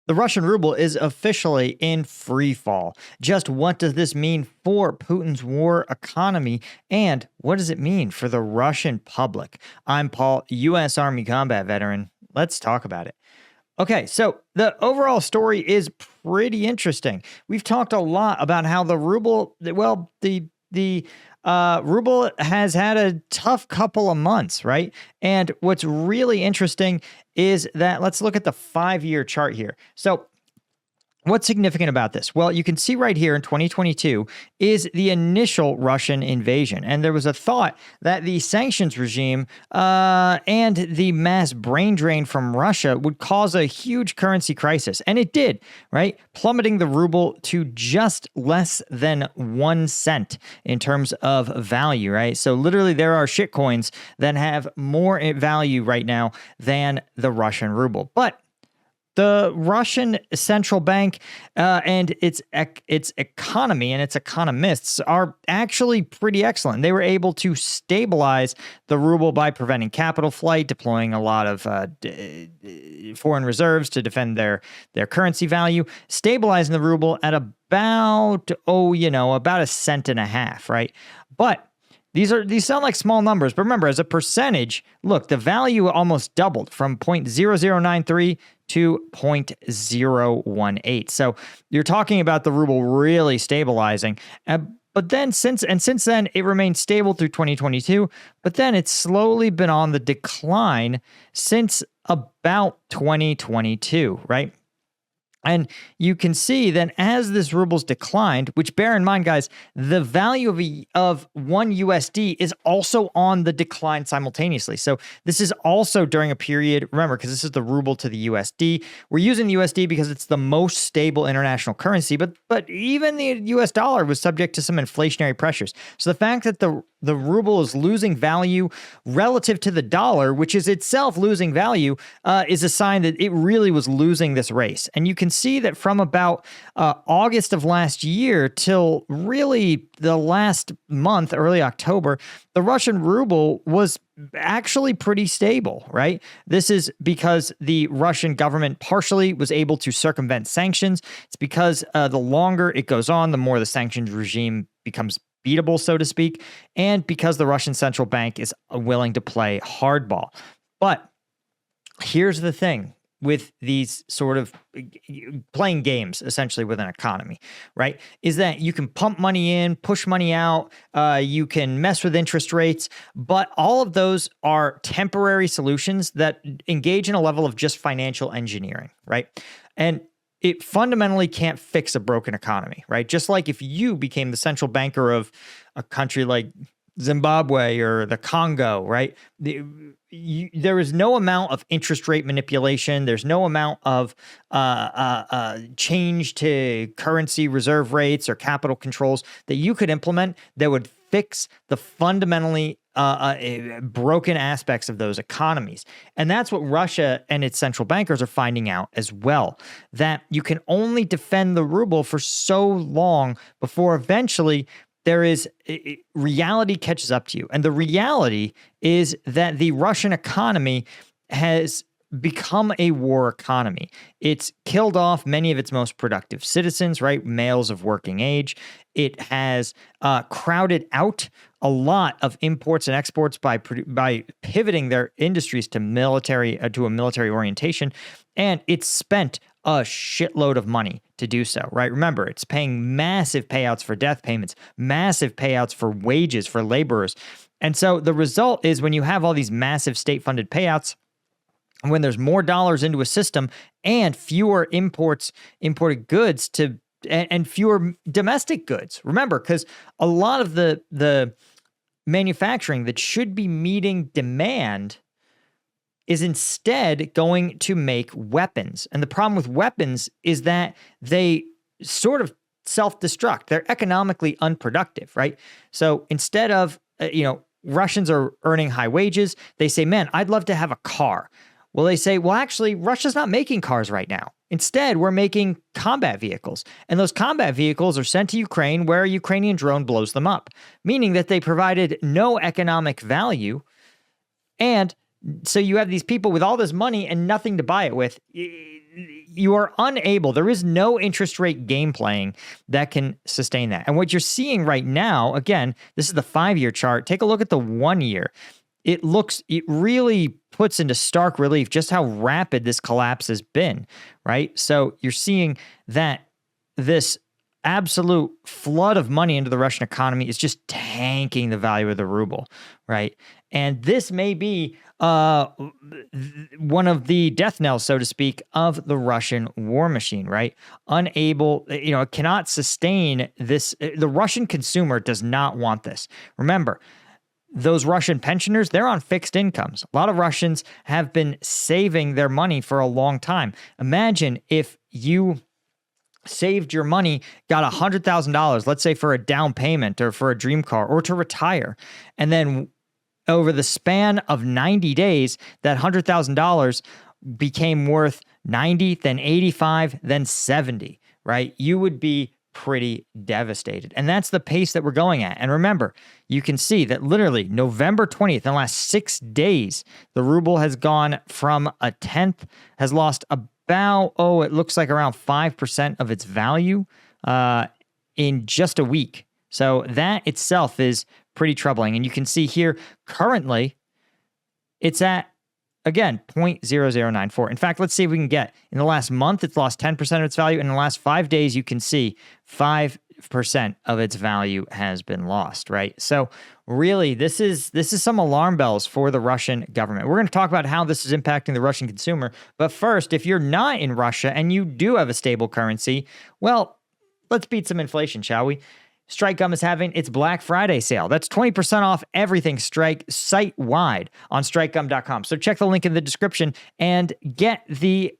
The Russian ruble is officially in free fall. Just what does this mean for Putin's war economy, and what does it mean for the Russian public? I'm Paul, U.S. Army combat veteran. Let's talk about it. Okay, so the overall story is pretty interesting. We've talked a lot about how the ruble, well, the ruble has had a tough couple of months, right? And what's really interesting is that let's look at the 5-year chart here. So what's significant about this? Well, you can see right here in 2022 is the initial Russian invasion. And there was a thought that the sanctions regime and the mass brain drain from Russia would cause a huge currency crisis. And it did, right? Plummeting the ruble to just less than 1 cent in terms of value, right? So literally there are shit coins that have more value right now than the Russian ruble. But the Russian central bank and its economy and its economists are actually pretty excellent. They were able to stabilize the ruble by preventing capital flight, deploying a lot of foreign reserves to defend their currency value, stabilizing the ruble at about a cent and a half, right? But these sound like small numbers, but remember, as a percentage, look, the value almost doubled from 0.0093 to 0.018. So you're talking about the ruble really stabilizing. But then since then, it remained stable through 2022, but then it's slowly been on the decline since about 2022, right? And you can see that as this ruble's declined, which bear in mind, guys, the value of one USD is also on the decline simultaneously. So this is also during a period, remember, because this is the ruble to the USD. We're using the USD because it's the most stable international currency, but even the US dollar was subject to some inflationary pressures. So the fact that the ruble is losing value relative to the dollar, which is itself losing value, is a sign that it really was losing this race. And you can see that from about August of last year till really the last month, early October, the Russian ruble was actually pretty stable, right? This is because the Russian government partially was able to circumvent sanctions. It's because the longer it goes on, the more the sanctions regime becomes beatable, so to speak, and because the Russian central bank is willing to play hardball. But here's the thing with these sort of playing games, essentially, with an economy, right, is that you can pump money in, push money out, you can mess with interest rates, but all of those are temporary solutions that engage in a level of just financial engineering, right? And it fundamentally can't fix a broken economy, right? Just like if you became the central banker of a country like Zimbabwe or the Congo, right? There is no amount of interest rate manipulation. There's no amount of change to currency reserve rates or capital controls that you could implement that would fix the fundamentally broken aspects of those economies. And that's what Russia and its central bankers are finding out as well, that you can only defend the ruble for so long before eventually reality catches up to you. And the reality is that the Russian economy has become a war economy. It's killed off many of its most productive citizens, right? Males of working age. It has crowded out a lot of imports and exports by pivoting their industries to a military orientation, and it's spent a shitload of money to do so, right? Remember, it's paying massive payouts for death payments, massive payouts for wages for laborers. And so the result is when you have all these massive state-funded payouts, when there's more dollars into a system and fewer imported goods and fewer domestic goods. Remember, because a lot of the manufacturing that should be meeting demand is instead going to make weapons. And the problem with weapons is that they sort of self-destruct. They're economically unproductive, right? So instead of, Russians are earning high wages, they say, man, I'd love to have a car. Well, they say, well, actually, Russia's not making cars right now. Instead, we're making combat vehicles. And those combat vehicles are sent to Ukraine where a Ukrainian drone blows them up, meaning that they provided no economic value and So you have these people with all this money and nothing to buy it with. You are unable. There is no interest rate game playing that can sustain that. And what you're seeing right now, again, this is the 5-year chart. Take a look at the 1 year. It really puts into stark relief just how rapid this collapse has been, right? So you're seeing that this absolute flood of money into the Russian economy is just tanking the value of the ruble, right? And this may be one of the death knells, so to speak, of the Russian war machine, right? Unable, it cannot sustain this. The Russian consumer does not want this. Remember, those Russian pensioners, they're on fixed incomes. A lot of Russians have been saving their money for a long time. Imagine if you saved your money, got $100,000, let's say for a down payment or for a dream car or to retire. And then over the span of 90 days, that $100,000 became worth 90, then 85, then 70, right? You would be pretty devastated. And that's the pace that we're going at. And remember, you can see that literally November 20th, in the last 6 days, the ruble has gone from a tenth, has lost about, it looks like around 5% of its value in just a week. So that itself is pretty troubling. And you can see here, currently, it's at, again, 0.0094. In fact, let's see if we can get, in the last month, it's lost 10% of its value. In the last 5 days, you can see 5% of its value has been lost, right? So really, this is some alarm bells for the Russian government. We're going to talk about how this is impacting the Russian consumer. But first, if you're not in Russia and you do have a stable currency, well, let's beat some inflation, shall we? Strike Gum is having its Black Friday sale. That's 20% off everything Strike site-wide on strikegum.com. So check the link in the description and get the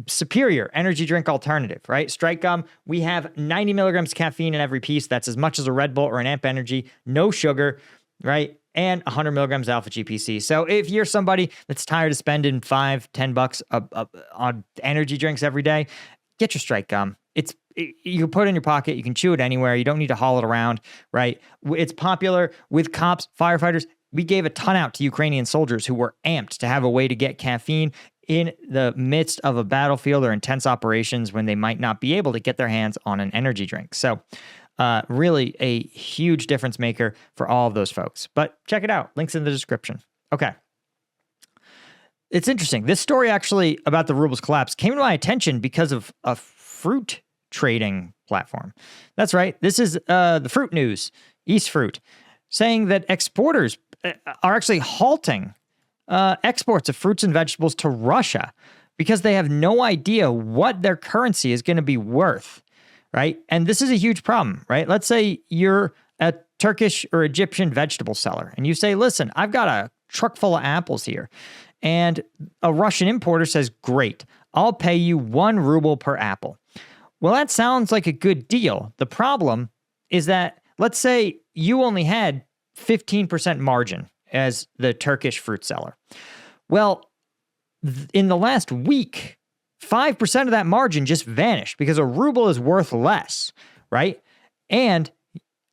superior energy drink alternative, right? Strike Gum, we have 90 milligrams caffeine in every piece. That's as much as a Red Bull or an Amp Energy. No sugar, right? And 100 milligrams alpha GPC. So if you're somebody that's tired of spending $5-10 on energy drinks every day, get your Strike Gum. You can put it in your pocket. You can chew it anywhere. You don't need to haul it around, right? It's popular with cops, firefighters. We gave a ton out to Ukrainian soldiers who were amped to have a way to get caffeine in the midst of a battlefield or intense operations when they might not be able to get their hands on an energy drink. So really a huge difference maker for all of those folks. But check it out. Links in the description. Okay. It's interesting. This story actually about the ruble's collapse came to my attention because of a fruit trading platform. That's right. This is the Fruit News, East Fruit, saying that exporters are actually halting exports of fruits and vegetables to Russia because they have no idea what their currency is going to be worth, right? And this is a huge problem, right? Let's say you're a Turkish or Egyptian vegetable seller and you say, listen, I've got a truck full of apples here. And a Russian importer says, great, I'll pay you 1 ruble per apple. Well, that sounds like a good deal. The problem is that, let's say you only had 15% margin as the Turkish fruit seller. Well, in the last week, 5% of that margin just vanished because a ruble is worth less, right? And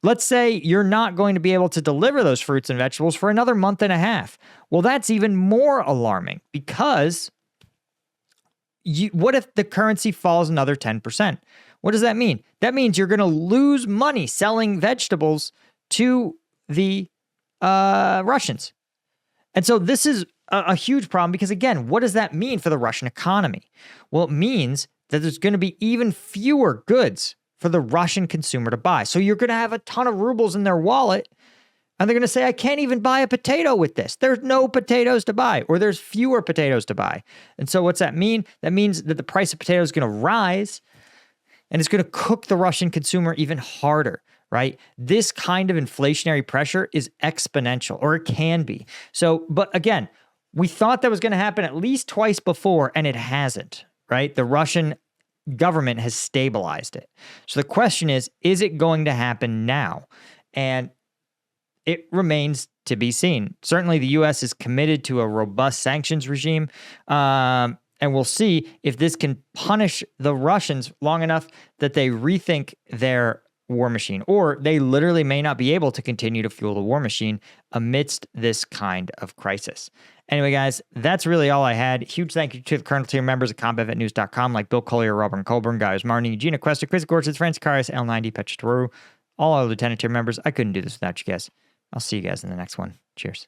let's say you're not going to be able to deliver those fruits and vegetables for another month and a half. Well, that's even more alarming because what if the currency falls another 10%? What does that mean? That means you're going to lose money selling vegetables to the Russians. And so this is a huge problem because, again, what does that mean for the Russian economy? Well, it means that there's going to be even fewer goods for the Russian consumer to buy. So you're going to have a ton of rubles in their wallet, and they're going to say, I can't even buy a potato with this. There's no potatoes to buy, or there's fewer potatoes to buy. And so what's that mean? That means that the price of potatoes is going to rise, and it's going to cook the Russian consumer even harder, right? This kind of inflationary pressure is exponential, or it can be. So, but again, we thought that was going to happen at least twice before, and it hasn't, right? The Russian government has stabilized it. So the question is it going to happen now? And it remains to be seen. Certainly, the U.S. is committed to a robust sanctions regime, and we'll see if this can punish the Russians long enough that they rethink their war machine, or they literally may not be able to continue to fuel the war machine amidst this kind of crisis. Anyway, guys, that's really all I had. Huge thank you to the Colonel Tier members at combatvetnews.com like Bill Collier, Robert Colburn, Gaius Marnie, Gina Questa, Chris Gorsuch, Francis Karius, L90, Petra Taru, all our Lieutenant Tier members. I couldn't do this without you guys. I'll see you guys in the next one. Cheers.